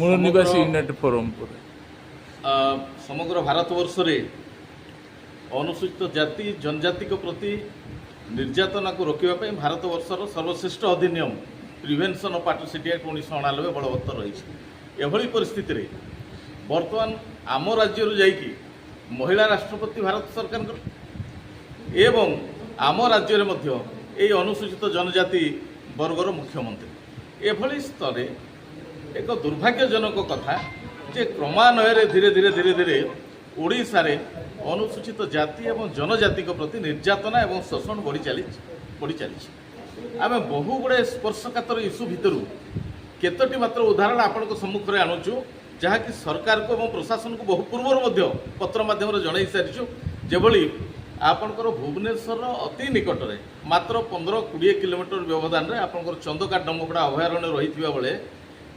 मूल निवासी unit forum समग्र भारतवर्ष में अनुसूचित जाति जनजाति प्रति निर्यातना को रोकने भारतवर्षर सर्वश्रेष्ठ अधिनियम प्रिवेंशन ऑफ एट्रोसिटी एक्ट 1998 बलवत्तर रही। एभली परिस्थिति रे वर्तमान आम राज्य जाइकी महिला राष्ट्रपति भारत सरकार एवं आम राज्य मध्य ये अनुसूचित जनजाति वर्गर मुख्यमंत्री एभली स्तर एक दुर्भाग्यजनक कथा जे क्रमान्वय धीरे धीरे धीरे धीरे ओडिशा रे अनुसूचित जाति एवं जनजाति प्रति निर्यातना एवं शोषण बढ़ी चली आम बहु गुड़े स्पर्शकातर इश्यू भितर केतोटी मात्र उदाहरण आपण सम्मुख में आणुचु जहाँकि सरकार को एवं प्रशासन को बहु पूर्व पत्र माध्यम जन सारी जेभली आपणकर भुवनेश्वर अति निकट में मात्र 15-20 किलोमीटर व्यवधान में आपणकर चंदका डमकड़ा अभयारण्य रही बेले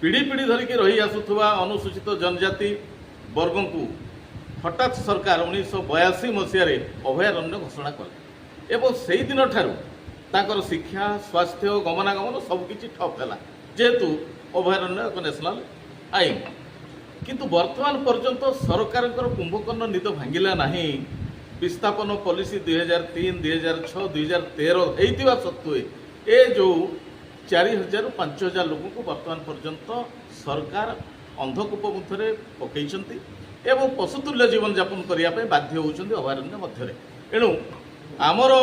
पीढ़ी पीढ़ी धरिकी रही आसुवा अनुसूचित जनजाति वर्ग को हठात सरकार 1982 मसीह अभयारण्य घोषणा कले एवं से दिन ठार शिक्षा स्वास्थ्य गमनागमन सबकि ठप है जेहेतु अभयारण्य एक नेशनल आईन किंतु वर्तमान पर्यंत सरकार कुंभकर्ण निद भांगिला नहीं। विस्थापन पॉलिसी 2003 2006 2013 होता सत्वे ए जो 4000-5000 लोक को वर्तमान पर्यंत सरकार अंधकूप मुथरे पकईचंती एवं पशुतुल्य जीवन यापन करने बाध्य होउचंती अभयारण्य मध्य एणु आमर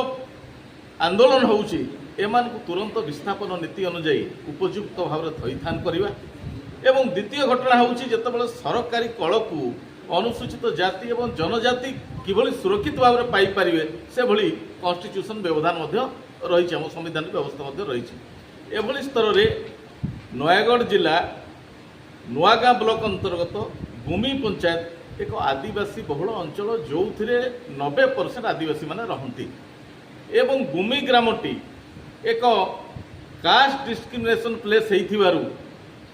आंदोलन होउची एमान को तुरंत विस्थापन नीति अनुजाई उपयुक्त भाव में थईथान करवा एवं द्वितीय घटना होउची जेतेबेले सरकारी कल को अनुसूचित जाति एवं जनजाति किभली सुरक्षित भाव में पाई पारिबे से भली कॉन्स्टिट्यूशन व्यवधान रही आम संविधान व्यवस्था रही। एभली स्तर में नयागढ़ जिला नुआगाँ ब्लॉक अंतर्गत गुमी पंचायत एक आदिवासी बहुल अंचल जो 90% आदिवासी माने रहंती एवं गुमी ग्रामटी एक कास्ट डिस्क्रिमिनेशन प्लेस होइथिबारु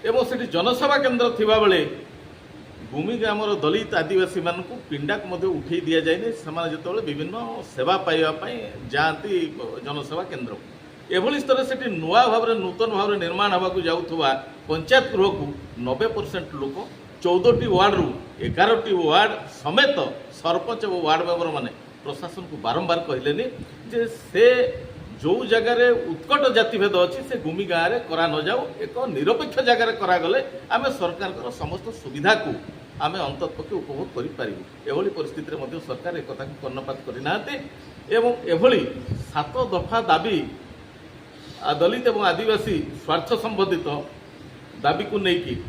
एवं सेठी जनसेवा केन्द्र थिबा बेले भूमि ग्रामर दलित आदिवासी मान पिंडाक उठे दि जाए से विभिन्न सेवा पाइबापी जाती जनसेवा केन्द्र एभली स्तर से नुआ भाव नूतन भाव निर्माण होगा जाऊा पंचायत गृह को 90% लोक 14टी वार्ड रु 11टी वार्ड समेत सरपंच और वार्ड मेंबर माने प्रशासन को बारंबार कहले जे से जो जगार उत्कट जातिभेद अच्छी से गुमी गाँव में करा न जाऊ एक निरपेक्ष जगार करागले आम सरकार समस्त सुविधा को आम अंततपक्षे उपभोग करें परिस्थिति में सरकार एक कथा कर्णपात करना एवं एभली 7 दफा दाबी दलित और आदिवासी स्वार्थ संबंधित दाबी को लेकिन